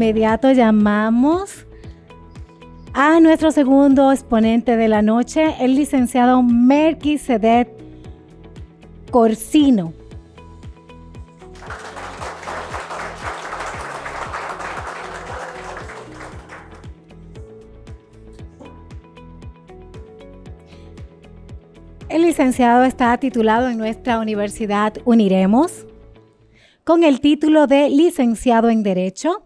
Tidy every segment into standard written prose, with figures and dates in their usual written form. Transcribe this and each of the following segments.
inmediato llamamos a nuestro segundo exponente de la noche, el licenciado Melquisedec Corsino. El licenciado está titulado en nuestra Universidad Uniremos con el título de licenciado en Derecho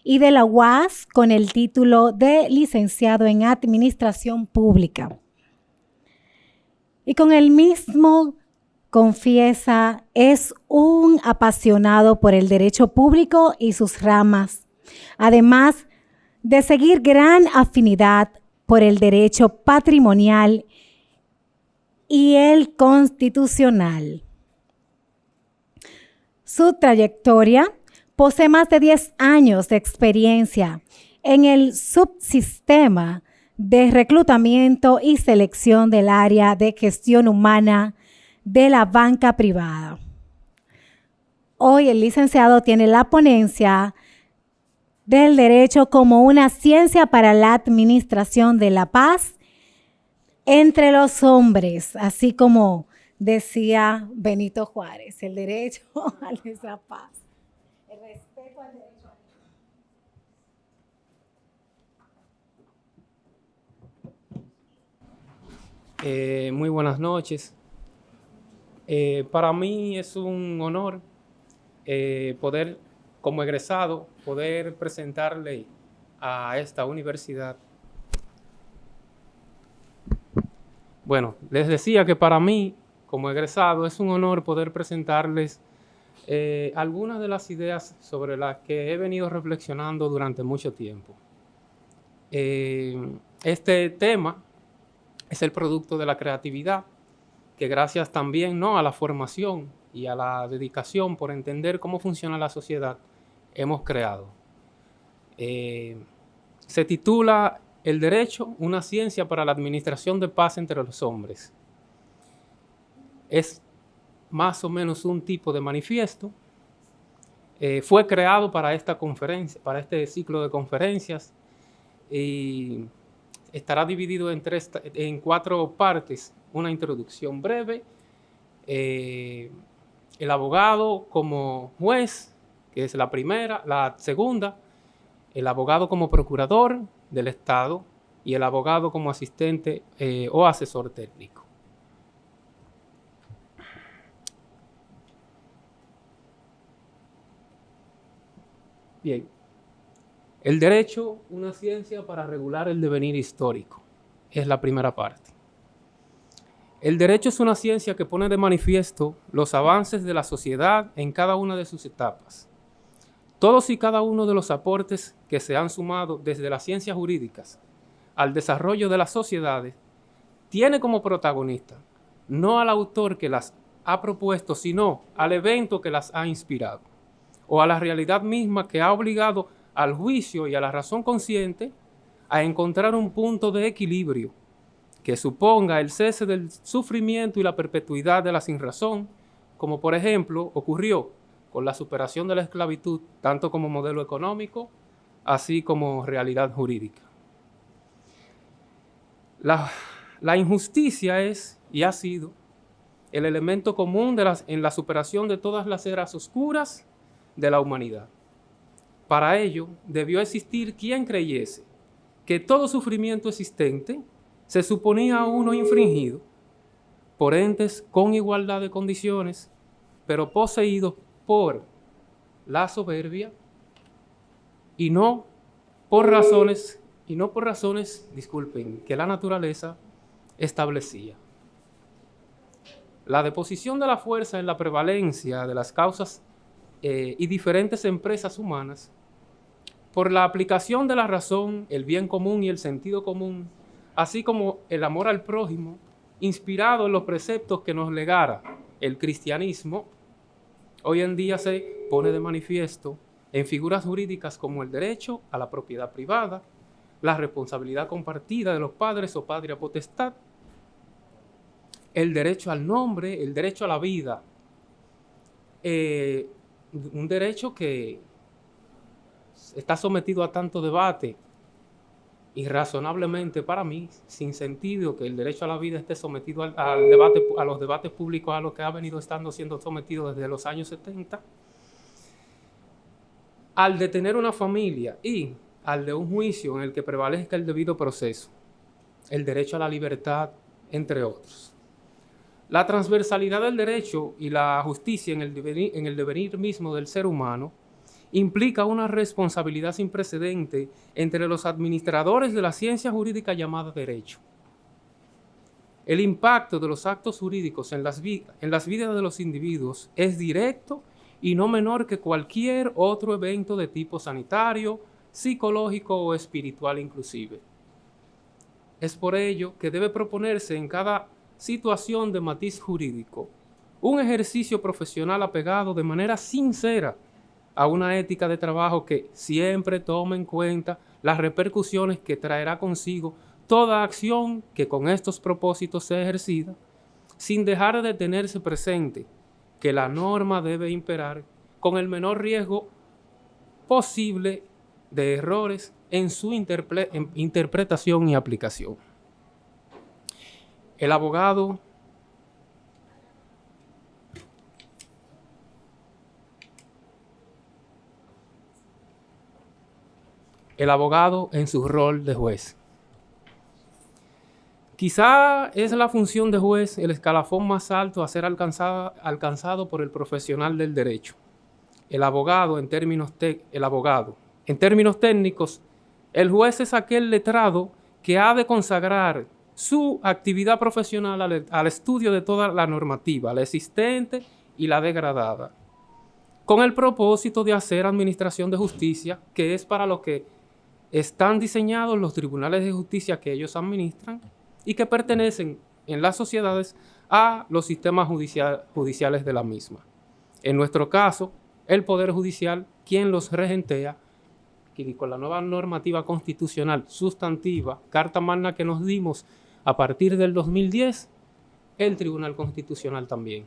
y de la UAS con el título de licenciado en Administración Pública. Y con el mismo confiesa, es un apasionado por el derecho público y sus ramas, además de seguir gran afinidad por el derecho patrimonial y el constitucional. Su trayectoria posee más de 10 años de experiencia en el subsistema de reclutamiento y selección del área de gestión humana de la banca privada. Hoy el licenciado tiene la ponencia del derecho como una ciencia para la administración de la paz entre los hombres, así como decía Benito Juárez, el derecho a la paz, el respeto al derecho a la paz. Muy buenas noches. Para mí es un honor poder, como egresado, poder presentarle a esta universidad. Bueno, les decía que para mí, como egresado, es un honor poder presentarles algunas de las ideas sobre las que he venido reflexionando durante mucho tiempo. Este tema es el producto de la creatividad, que gracias también, ¿no?, a la formación y a la dedicación por entender cómo funciona la sociedad, hemos creado. Se titula El derecho, una ciencia para la administración de paz entre los hombres. Es más o menos un tipo de manifiesto. Fue creado para esta conferencia, para este ciclo de conferencias, y estará dividido en 4 partes. Una introducción breve, el abogado como juez, que es la primera, la segunda, el abogado como procurador del Estado y el abogado como asistente o asesor técnico. Bien, el derecho, una ciencia para regular el devenir histórico, es la primera parte. El derecho es una ciencia que pone de manifiesto los avances de la sociedad en cada una de sus etapas. Todos y cada uno de los aportes que se han sumado desde las ciencias jurídicas al desarrollo de las sociedades tiene como protagonista no al autor que las ha propuesto, sino al evento que las ha inspirado, o a la realidad misma que ha obligado al juicio y a la razón consciente a encontrar un punto de equilibrio que suponga el cese del sufrimiento y la perpetuidad de la sinrazón, como por ejemplo ocurrió con la superación de la esclavitud, tanto como modelo económico, así como realidad jurídica. La injusticia es y ha sido el elemento común en la superación de todas las eras oscuras de la humanidad. Para ello, debió existir quien creyese que todo sufrimiento existente se suponía uno infringido por entes con igualdad de condiciones, pero poseídos por la soberbia y no por razones, que la naturaleza establecía. La deposición de la fuerza en la prevalencia de las causas y diferentes empresas humanas, por la aplicación de la razón, el bien común y el sentido común, así como el amor al prójimo, inspirado en los preceptos que nos legara el cristianismo, hoy en día se pone de manifiesto en figuras jurídicas como el derecho a la propiedad privada, la responsabilidad compartida de los padres o patria potestad, el derecho al nombre, el derecho a la vida, un derecho que está sometido a tanto debate, irrazonablemente para mí, sin sentido que el derecho a la vida esté sometido al debate, a los debates públicos a los que ha venido siendo sometido desde los años 70, al de tener una familia y al de un juicio en el que prevalezca el debido proceso, el derecho a la libertad, entre otros. La transversalidad del derecho y la justicia en el devenir mismo del ser humano implica una responsabilidad sin precedente entre los administradores de la ciencia jurídica llamada derecho. El impacto de los actos jurídicos en las vidas de los individuos es directo y no menor que cualquier otro evento de tipo sanitario, psicológico o espiritual inclusive. Es por ello que debe proponerse en cada situación de matiz jurídico un ejercicio profesional apegado de manera sincera a una ética de trabajo que siempre tome en cuenta las repercusiones que traerá consigo toda acción que con estos propósitos sea ejercida, sin dejar de tenerse presente que la norma debe imperar con el menor riesgo posible de errores en su interpretación y aplicación. El abogado en su rol de juez. Quizá es la función de juez el escalafón más alto a ser alcanzado por el profesional del derecho. El abogado, en términos técnicos, el juez es aquel letrado que ha de consagrar su actividad profesional al estudio de toda la normativa, la existente y la degradada, con el propósito de hacer administración de justicia, que es para lo que están diseñados los tribunales de justicia que ellos administran y que pertenecen en las sociedades a los sistemas judiciales de la misma. En nuestro caso, el Poder Judicial, quien los regentea, y con la nueva normativa constitucional sustantiva, Carta Magna que nos dimos a partir del 2010, el Tribunal Constitucional también.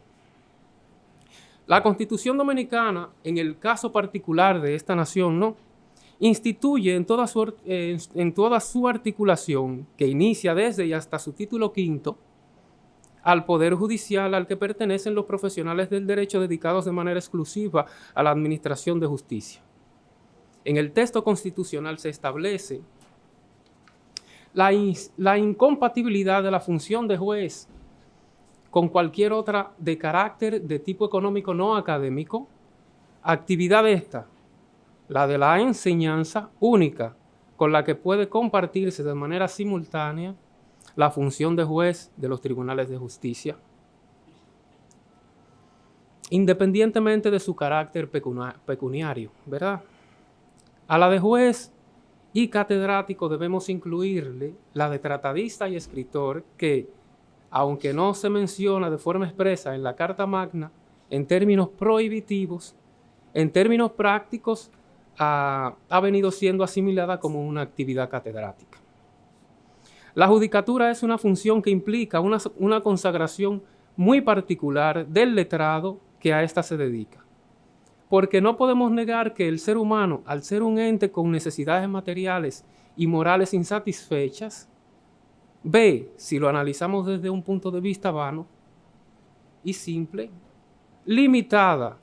La Constitución Dominicana, en el caso particular de esta nación, ¿no?, instituye en toda su articulación, que inicia desde y hasta su título quinto, al Poder Judicial al que pertenecen los profesionales del derecho dedicados de manera exclusiva a la administración de justicia. En el texto constitucional se establece la incompatibilidad de la función de juez con cualquier otra de carácter de tipo económico no académico, actividad esta, la de la enseñanza única, con la que puede compartirse de manera simultánea la función de juez de los tribunales de justicia, independientemente de su carácter pecuniario, ¿verdad? A la de juez y catedrático debemos incluirle la de tratadista y escritor que, aunque no se menciona de forma expresa en la Carta Magna, en términos prohibitivos, en términos prácticos, ha venido siendo asimilada como una actividad catedrática. La judicatura es una función que implica una consagración muy particular del letrado que a ésta se dedica. Porque no podemos negar que el ser humano, al ser un ente con necesidades materiales y morales insatisfechas, ve, si lo analizamos desde un punto de vista vano y simple, limitada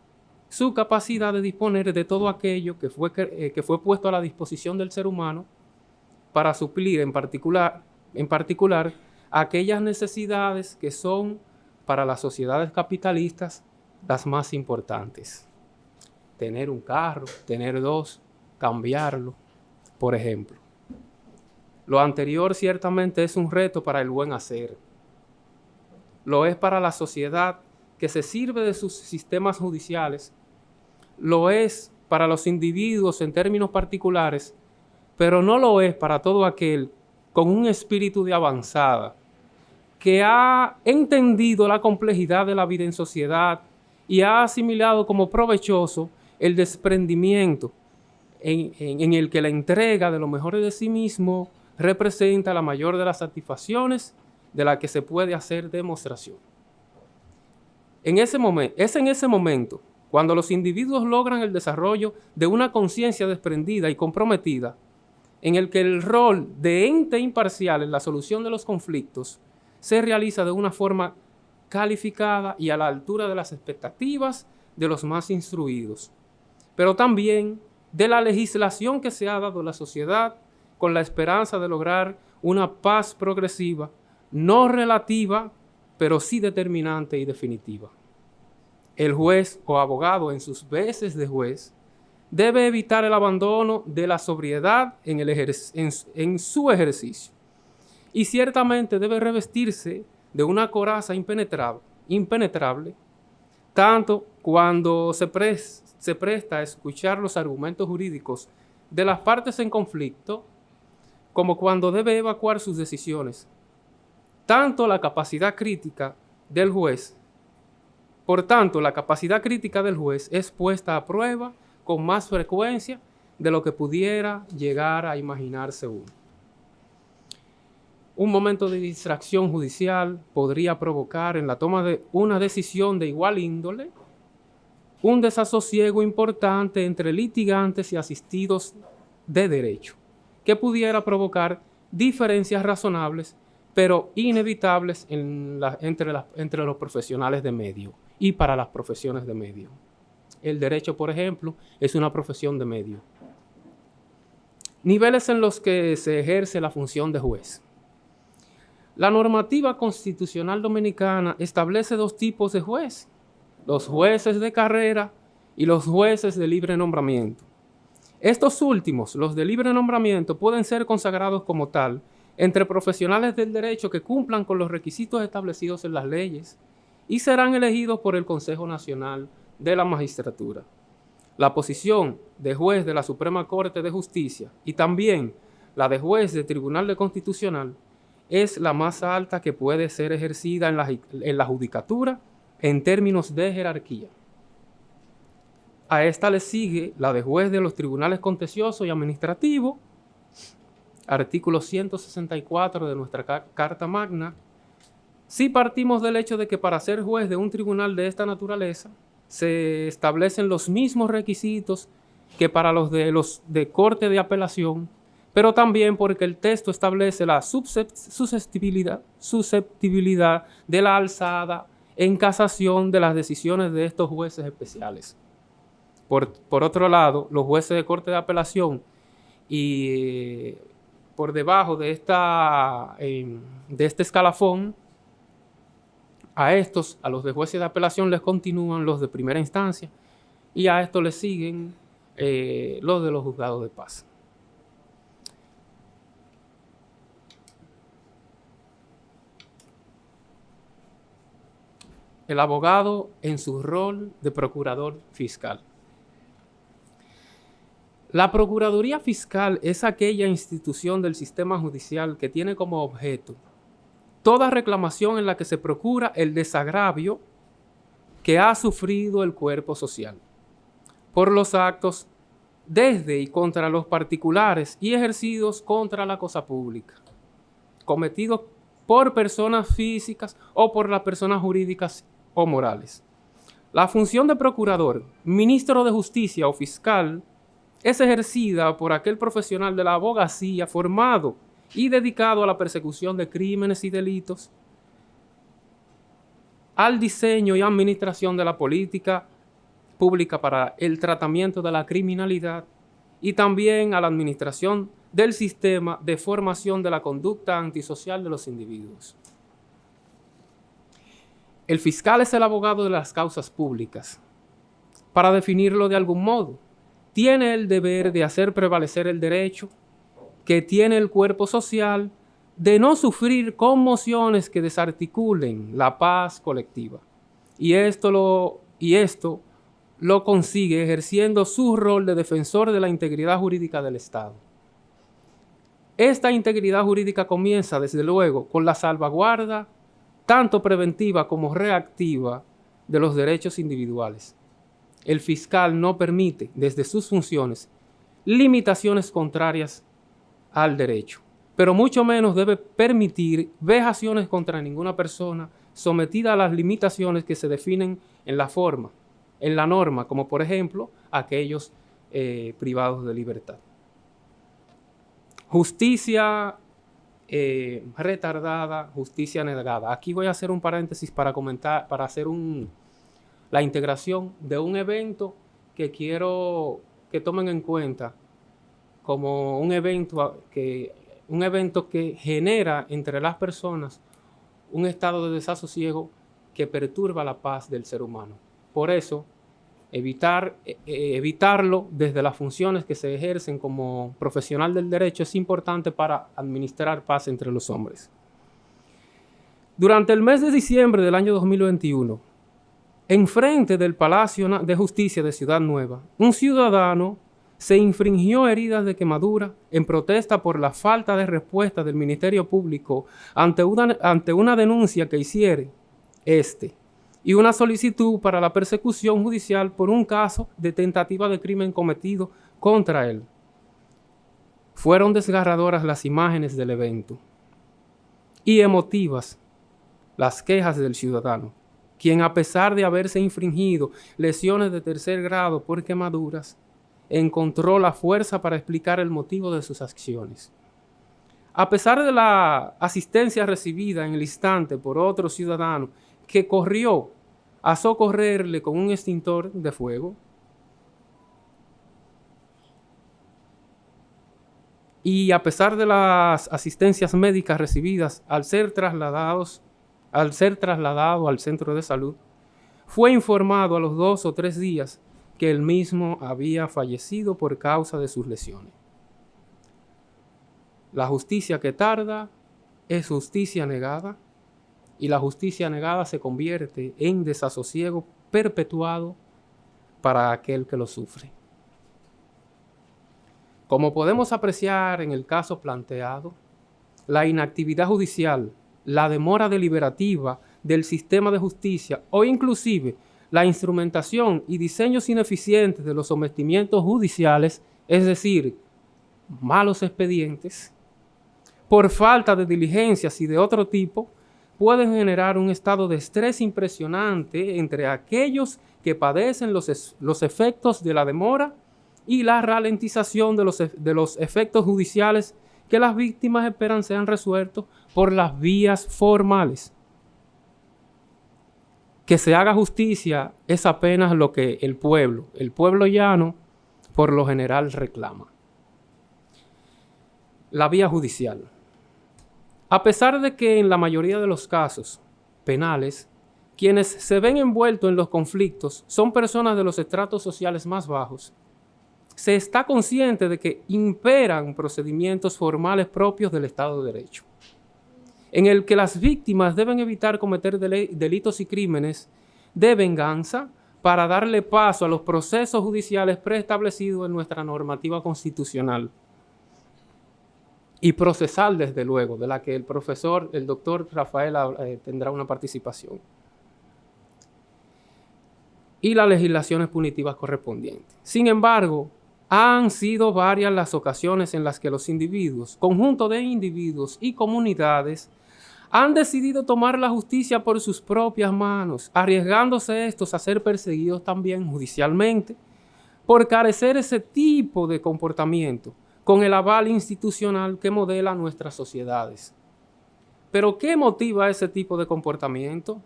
su capacidad de disponer de todo aquello que fue puesto a la disposición del ser humano para suplir en particular aquellas necesidades que son para las sociedades capitalistas las más importantes. Tener un carro, tener dos, cambiarlo, por ejemplo. Lo anterior ciertamente es un reto para el buen hacer. Lo es para la sociedad que se sirve de sus sistemas judiciales, lo es para los individuos en términos particulares, pero no lo es para todo aquel con un espíritu de avanzada, que ha entendido la complejidad de la vida en sociedad y ha asimilado como provechoso el desprendimiento en el que la entrega de lo mejor de sí mismo representa la mayor de las satisfacciones de la que se puede hacer demostración. Es en ese momento Cuando los individuos logran el desarrollo de una conciencia desprendida y comprometida, en el que el rol de ente imparcial en la solución de los conflictos se realiza de una forma calificada y a la altura de las expectativas de los más instruidos, pero también de la legislación que se ha dado a la sociedad con la esperanza de lograr una paz progresiva, no relativa, pero sí determinante y definitiva. El juez o abogado, en sus veces de juez, debe evitar el abandono de la sobriedad en su ejercicio, y ciertamente debe revestirse de una coraza impenetrable, tanto cuando se presta a escuchar los argumentos jurídicos de las partes en conflicto, como cuando debe evacuar sus decisiones. Tanto la capacidad crítica del juez, por tanto, la capacidad crítica del juez es puesta a prueba con más frecuencia de lo que pudiera llegar a imaginarse uno. Un momento de distracción judicial podría provocar en la toma de una decisión de igual índole un desasosiego importante entre litigantes y asistidos de derecho, que pudiera provocar diferencias razonables, pero inevitables entre los profesionales de medio y para las profesiones de medio. El derecho, por ejemplo, es una profesión de medio. Niveles en los que se ejerce la función de juez. La normativa constitucional dominicana establece dos tipos de juez: los jueces de carrera y los jueces de libre nombramiento. Estos últimos, los de libre nombramiento, pueden ser consagrados como tal entre profesionales del derecho que cumplan con los requisitos establecidos en las leyes y serán elegidos por el Consejo Nacional de la Magistratura. La posición de juez de la Suprema Corte de Justicia y también la de juez de Tribunal Constitucional es la más alta que puede ser ejercida en la judicatura en términos de jerarquía. A esta le sigue la de juez de los tribunales contenciosos y administrativos, artículo 164 de nuestra Carta Magna. Si partimos del hecho de que para ser juez de un tribunal de esta naturaleza se establecen los mismos requisitos que para los de corte de apelación, pero también porque el texto establece la susceptibilidad de la alzada en casación de las decisiones de estos jueces especiales. Por otro lado, los jueces de corte de apelación y por debajo de este escalafón, a los de jueces de apelación les continúan los de primera instancia y a estos les siguen los de los juzgados de paz. El abogado en su rol de procurador fiscal. La Procuraduría Fiscal es aquella institución del sistema judicial que tiene como objeto toda reclamación en la que se procura el desagravio que ha sufrido el cuerpo social por los actos desde y contra los particulares y ejercidos contra la cosa pública, cometidos por personas físicas o por las personas jurídicas o morales. La función de procurador, ministro de justicia o fiscal es ejercida por aquel profesional de la abogacía formado y dedicado a la persecución de crímenes y delitos, al diseño y administración de la política pública para el tratamiento de la criminalidad y también a la administración del sistema de formación de la conducta antisocial de los individuos. El fiscal es el abogado de las causas públicas. Para definirlo de algún modo, tiene el deber de hacer prevalecer el derecho que tiene el cuerpo social de no sufrir conmociones que desarticulen la paz colectiva. Y esto lo consigue ejerciendo su rol de defensor de la integridad jurídica del Estado. Esta integridad jurídica comienza, desde luego, con la salvaguarda, tanto preventiva como reactiva, de los derechos individuales. El fiscal no permite, desde sus funciones, limitaciones contrarias al derecho, pero mucho menos debe permitir vejaciones contra ninguna persona sometida a las limitaciones que se definen en la forma, en la norma, como por ejemplo aquellos privados de libertad. Justicia retardada, justicia negada. Aquí voy a hacer un paréntesis para comentar, para hacer la integración de un evento que quiero que tomen en cuenta como un evento que genera entre las personas un estado de desasosiego que perturba la paz del ser humano. Por eso, evitarlo desde las funciones que se ejercen como profesional del derecho es importante para administrar paz entre los hombres. Durante el mes de diciembre del año 2021, enfrente del Palacio de Justicia de Ciudad Nueva, un ciudadano se infringió heridas de quemadura en protesta por la falta de respuesta del Ministerio Público ante una denuncia que hiciere y una solicitud para la persecución judicial por un caso de tentativa de crimen cometido contra él. Fueron desgarradoras las imágenes del evento y emotivas las quejas del ciudadano, quien a pesar de haberse infringido lesiones de tercer grado por quemaduras, encontró la fuerza para explicar el motivo de sus acciones. A pesar de la asistencia recibida en el instante por otro ciudadano que corrió a socorrerle con un extintor de fuego, y a pesar de las asistencias médicas recibidas al ser trasladado al centro de salud, fue informado a los 2 o 3 días que él mismo había fallecido por causa de sus lesiones. La justicia que tarda es justicia negada, y la justicia negada se convierte en desasosiego perpetuado para aquel que lo sufre. Como podemos apreciar en el caso planteado, la inactividad judicial, la demora deliberativa del sistema de justicia o inclusive la instrumentación y diseños ineficientes de los sometimientos judiciales, es decir, malos expedientes, por falta de diligencias y de otro tipo, pueden generar un estado de estrés impresionante entre aquellos que padecen los efectos de la demora y la ralentización de los efectos judiciales que las víctimas esperan sean resueltos por las vías formales. Que se haga justicia es apenas lo que el pueblo llano, por lo general reclama. La vía judicial. A pesar de que en la mayoría de los casos penales, quienes se ven envueltos en los conflictos son personas de los estratos sociales más bajos, se está consciente de que imperan procedimientos formales propios del Estado de Derecho, en el que las víctimas deben evitar cometer delitos y crímenes de venganza para darle paso a los procesos judiciales preestablecidos en nuestra normativa constitucional y procesal, desde luego, de la que el doctor Rafael tendrá una participación, y las legislaciones punitivas correspondientes. Sin embargo, han sido varias las ocasiones en las que los individuos, conjunto de individuos y comunidades, han decidido tomar la justicia por sus propias manos, arriesgándose estos a ser perseguidos también judicialmente por carecer ese tipo de comportamiento con el aval institucional que modela nuestras sociedades. ¿Pero qué motiva ese tipo de comportamiento?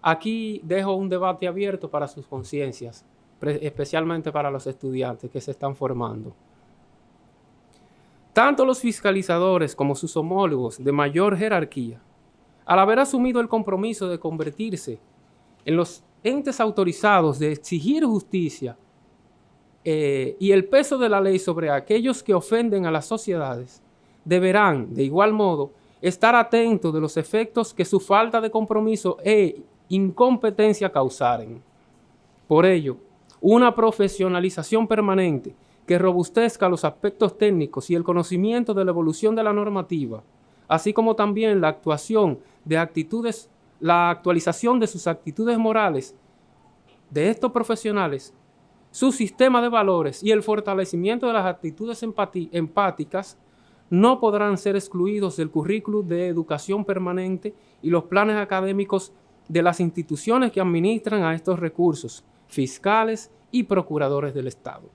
Aquí dejo un debate abierto para sus conciencias, especialmente para los estudiantes que se están formando. Tanto los fiscalizadores como sus homólogos de mayor jerarquía, al haber asumido el compromiso de convertirse en los entes autorizados de exigir justicia y el peso de la ley sobre aquellos que ofenden a las sociedades, deberán, de igual modo, estar atentos de los efectos que su falta de compromiso e incompetencia causaren. Por ello, una profesionalización permanente que robustezca los aspectos técnicos y el conocimiento de la evolución de la normativa, así como también la actualización de sus actitudes morales de estos profesionales, su sistema de valores y el fortalecimiento de las actitudes empáticas no podrán ser excluidos del currículum de educación permanente y los planes académicos de las instituciones que administran a estos recursos, fiscales y procuradores del Estado.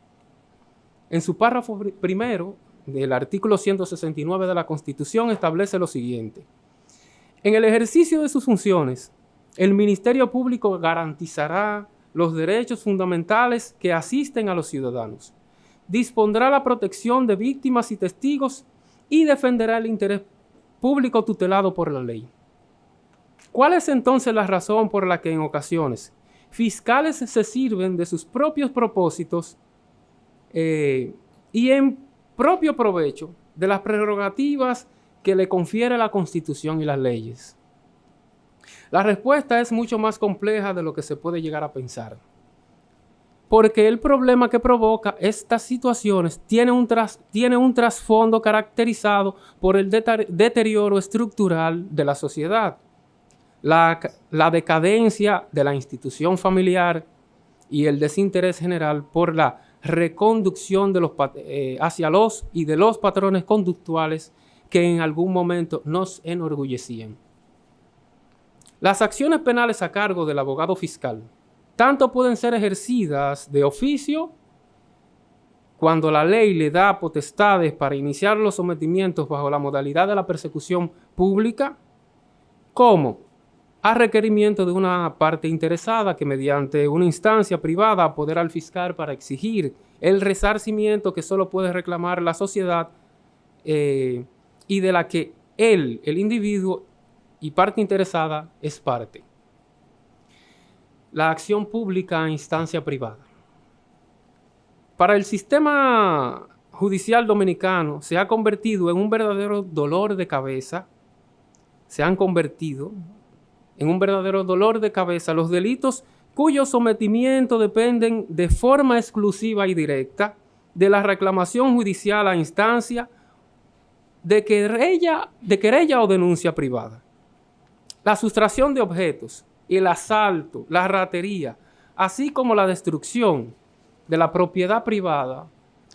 En su párrafo primero del artículo 169 de la Constitución establece lo siguiente: en el ejercicio de sus funciones, el Ministerio Público garantizará los derechos fundamentales que asisten a los ciudadanos, dispondrá la protección de víctimas y testigos y defenderá el interés público tutelado por la ley. ¿Cuál es entonces la razón por la que en ocasiones fiscales se sirven de sus propios propósitos y en propio provecho de las prerrogativas que le confiere la Constitución y las leyes? La respuesta es mucho más compleja de lo que se puede llegar a pensar, porque el problema que provoca estas situaciones tiene un trasfondo caracterizado por el deterioro estructural de la sociedad, la decadencia de la institución familiar y el desinterés general por la reconducción hacia los y de los patrones conductuales que en algún momento nos enorgullecían. Las acciones penales a cargo del abogado fiscal tanto pueden ser ejercidas de oficio, cuando la ley le da potestades para iniciar los sometimientos bajo la modalidad de la persecución pública, como a requerimiento de una parte interesada que mediante una instancia privada apodera al fiscal para exigir el resarcimiento que solo puede reclamar la sociedad y de la que él, el individuo y parte interesada, es parte. La acción pública a instancia privada. Para el sistema judicial dominicano se ha convertido en un verdadero dolor de cabeza, los delitos cuyo sometimiento dependen de forma exclusiva y directa de la reclamación judicial a instancia de querella o denuncia privada. La sustracción de objetos, el asalto, la ratería, así como la destrucción de la propiedad privada,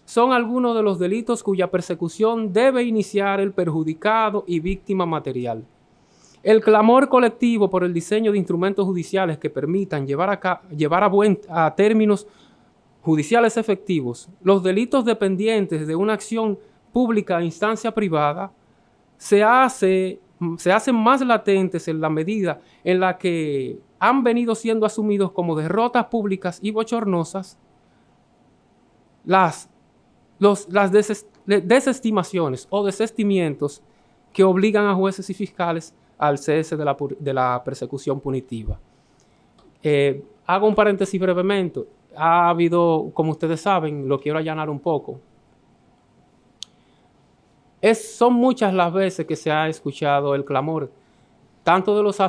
son algunos de los delitos cuya persecución debe iniciar el perjudicado y víctima material. El clamor colectivo por el diseño de instrumentos judiciales que permitan llevar a términos judiciales efectivos los delitos dependientes de una acción pública a instancia privada se hacen más latentes en la medida en la que han venido siendo asumidos como derrotas públicas y bochornosas las desestimaciones o desestimientos que obligan a jueces y fiscales al cese de la persecución punitiva. Hago un paréntesis brevemente. Ha habido, como ustedes saben, lo quiero allanar un poco. Son muchas las veces que se ha escuchado el clamor, tanto de los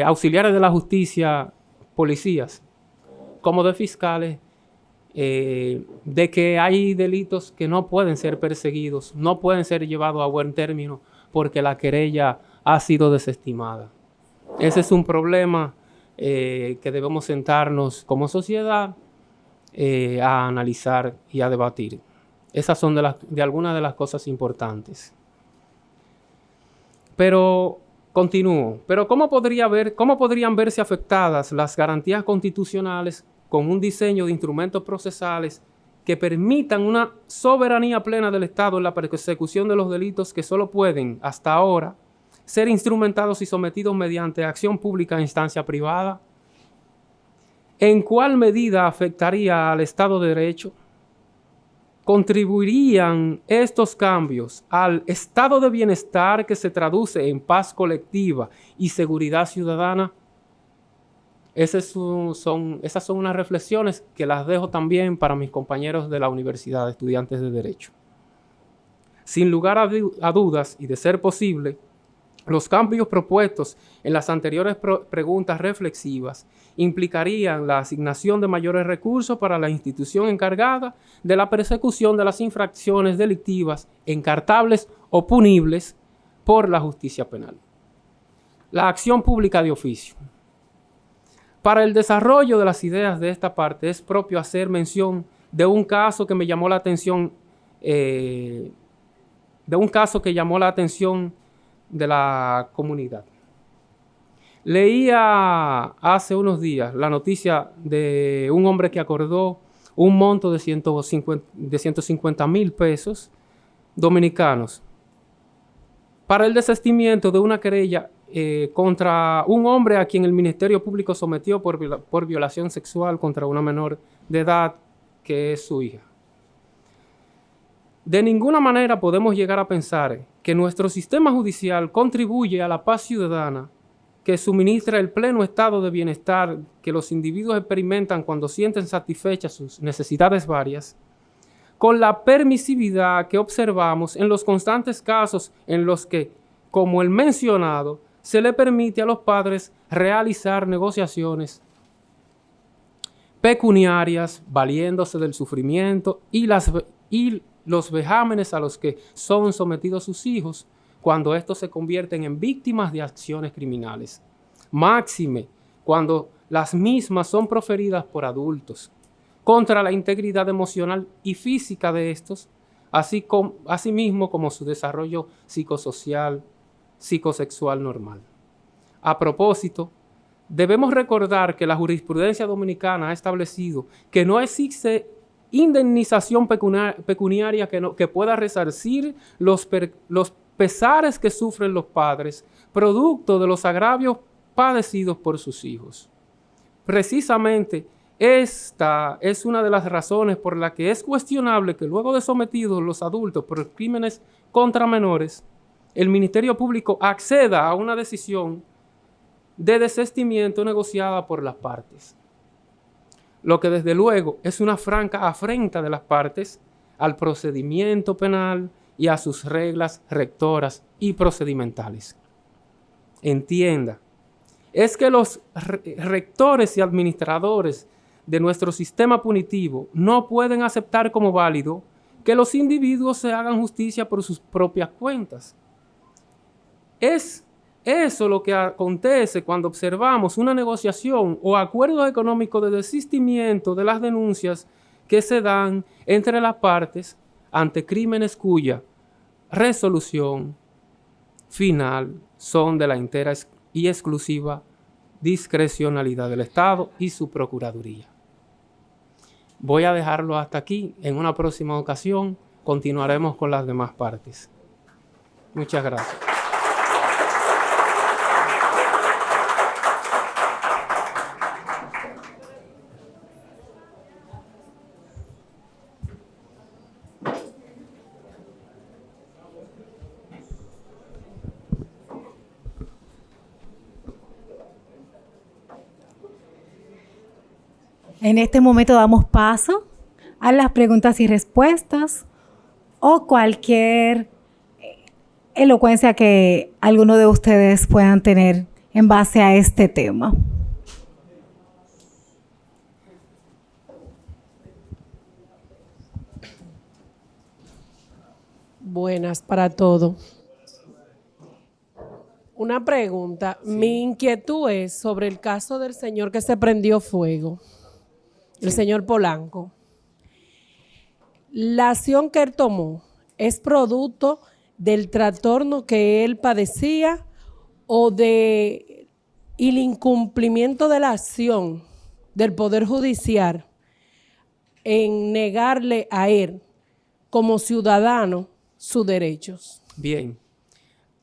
auxiliares de la justicia, policías, como de fiscales, de que hay delitos que no pueden ser perseguidos, no pueden ser llevados a buen término porque la querella ha sido desestimada. Ese es un problema que debemos sentarnos como sociedad a analizar y a debatir. Esas son de algunas de las cosas importantes. Pero continúo. Pero ¿cómo podrían verse afectadas las garantías constitucionales con un diseño de instrumentos procesales que permitan una soberanía plena del Estado en la persecución de los delitos que solo pueden, hasta ahora, ser instrumentados y sometidos mediante acción pública a instancia privada? ¿En cuál medida afectaría al Estado de Derecho? ¿Contribuirían estos cambios al estado de bienestar que se traduce en paz colectiva y seguridad ciudadana? Esas son unas reflexiones que las dejo también para mis compañeros de la universidad, estudiantes de Derecho. Sin lugar a dudas, y de ser posible, los cambios propuestos en las anteriores preguntas reflexivas implicarían la asignación de mayores recursos para la institución encargada de la persecución de las infracciones delictivas encartables o punibles por la justicia penal. La acción pública de oficio. Para el desarrollo de las ideas de esta parte es propio hacer mención de un caso que me llamó la atención, de la comunidad. Leía hace unos días la noticia de un hombre que acordó un monto de 150,000 pesos dominicanos para el desistimiento de una querella contra un hombre a quien el Ministerio Público sometió por violación sexual contra una menor de edad que es su hija. De ninguna manera podemos llegar a pensar que nuestro sistema judicial contribuye a la paz ciudadana que suministra el pleno estado de bienestar que los individuos experimentan cuando sienten satisfechas sus necesidades varias, con la permisividad que observamos en los constantes casos en los que, como el mencionado, se le permite a los padres realizar negociaciones pecuniarias valiéndose del sufrimiento y los vejámenes a los que son sometidos sus hijos cuando estos se convierten en víctimas de acciones criminales. Máxime cuando las mismas son proferidas por adultos, contra la integridad emocional y física de estos, asimismo como su desarrollo psicosocial, psicosexual normal. A propósito, debemos recordar que la jurisprudencia dominicana ha establecido que no existe indemnización pecuniaria que pueda resarcir los pesares que sufren los padres, producto de los agravios padecidos por sus hijos. Precisamente, esta es una de las razones por la que es cuestionable que luego de sometidos los adultos por crímenes contra menores, el Ministerio Público acceda a una decisión de desistimiento negociada por las partes. Lo que desde luego es una franca afrenta de las partes al procedimiento penal y a sus reglas rectoras y procedimentales. Entienda, es que los rectores y administradores de nuestro sistema punitivo no pueden aceptar como válido que los individuos se hagan justicia por sus propias cuentas. Es eso lo que acontece cuando observamos una negociación o acuerdo económico de desistimiento de las denuncias que se dan entre las partes ante crímenes cuya resolución final son de la entera y exclusiva discrecionalidad del Estado y su Procuraduría. Voy a dejarlo hasta aquí. En una próxima ocasión continuaremos con las demás partes. Muchas gracias. En este momento damos paso a las preguntas y respuestas o cualquier elocuencia que alguno de ustedes puedan tener en base a este tema. Buenas para todos. Una pregunta. Sí. Mi inquietud es sobre el caso del señor que se prendió fuego, el señor Polanco. La acción que él tomó es producto del trastorno que él padecía o de el incumplimiento de la acción del Poder Judicial en negarle a él como ciudadano sus derechos. Bien,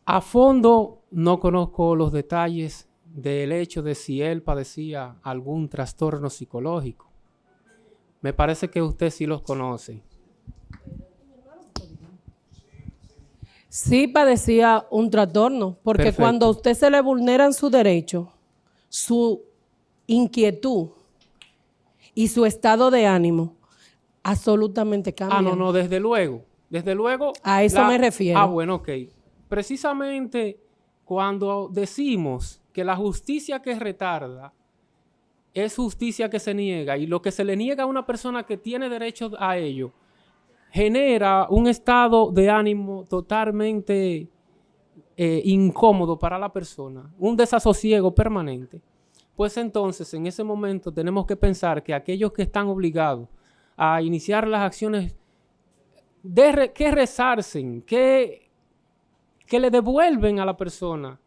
a fondo no conozco los detalles del hecho de si él padecía algún trastorno psicológico. Me parece que usted sí los conoce. Sí padecía un trastorno, porque perfecto, cuando a usted se le vulneran sus derechos, su inquietud y su estado de ánimo absolutamente cambia. No, desde luego. A eso me refiero. Bueno, ok. Precisamente cuando decimos que la justicia que retarda es justicia que se niega, y lo que se le niega a una persona que tiene derecho a ello genera un estado de ánimo totalmente incómodo para la persona, un desasosiego permanente, pues entonces en ese momento tenemos que pensar que aquellos que están obligados a iniciar las acciones que resarcen, que le devuelven a la persona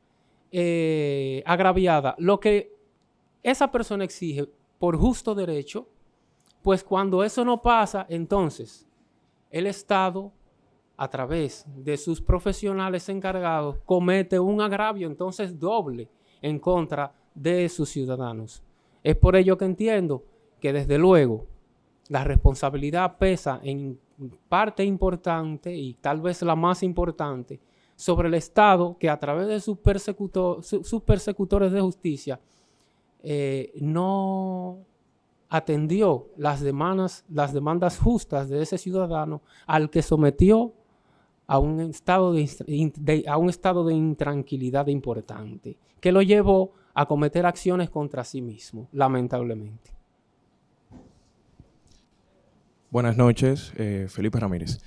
agraviada lo que esa persona exige por justo derecho, pues cuando eso no pasa, entonces el Estado, a través de sus profesionales encargados, comete un agravio entonces doble en contra de sus ciudadanos. Es por ello que entiendo que desde luego la responsabilidad pesa en parte importante y tal vez la más importante sobre el Estado, que a través de sus persecutores de justicia no atendió las demandas justas de ese ciudadano al que sometió a un estado de intranquilidad importante, que lo llevó a cometer acciones contra sí mismo, lamentablemente. Buenas noches, Felipe Ramírez.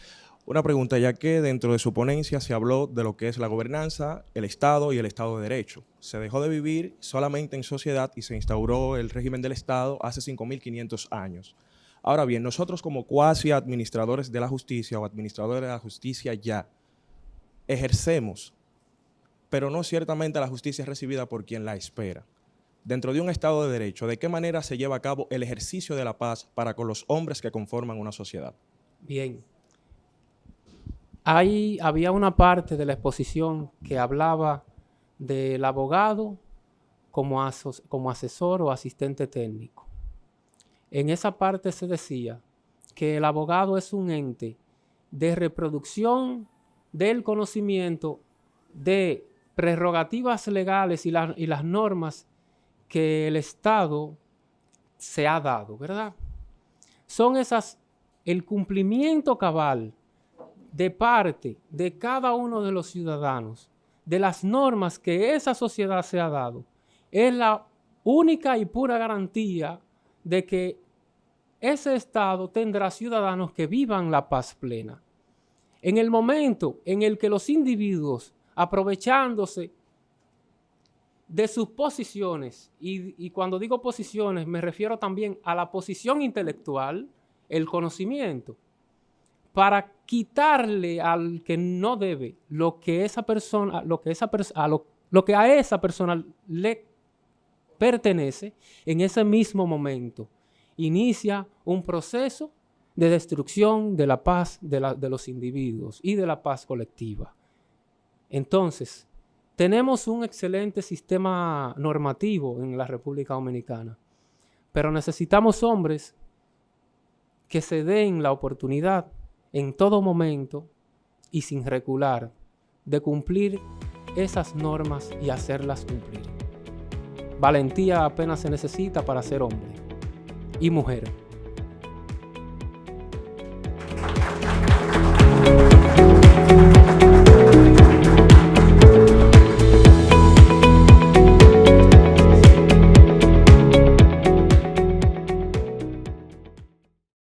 Una pregunta, ya que dentro de su ponencia se habló de lo que es la gobernanza, el Estado y el Estado de Derecho. Se dejó de vivir solamente en sociedad y se instauró el régimen del Estado hace 5.500 años. Ahora bien, nosotros como cuasi administradores de la justicia o administradores de la justicia ya ejercemos, pero no ciertamente la justicia es recibida por quien la espera. Dentro de un Estado de Derecho, ¿de qué manera se lleva a cabo el ejercicio de la paz para con los hombres que conforman una sociedad? Bien. Había una parte de la exposición que hablaba del abogado como asesor o asistente técnico. En esa parte se decía que el abogado es un ente de reproducción del conocimiento de prerrogativas legales y las normas que el Estado se ha dado, ¿verdad? Son esas, el cumplimiento cabal de parte de cada uno de los ciudadanos, de las normas que esa sociedad se ha dado, es la única y pura garantía de que ese Estado tendrá ciudadanos que vivan la paz plena. En el momento en el que los individuos, aprovechándose de sus posiciones, y cuando digo posiciones me refiero también a la posición intelectual, el conocimiento, para quitarle al que no debe lo que a esa persona le pertenece, en ese mismo momento inicia un proceso de destrucción de la paz de los individuos y de la paz colectiva. Entonces, tenemos un excelente sistema normativo en la República Dominicana, pero necesitamos hombres que se den la oportunidad en todo momento y sin recular de cumplir esas normas y hacerlas cumplir. Valentía apenas se necesita para ser hombre y mujer.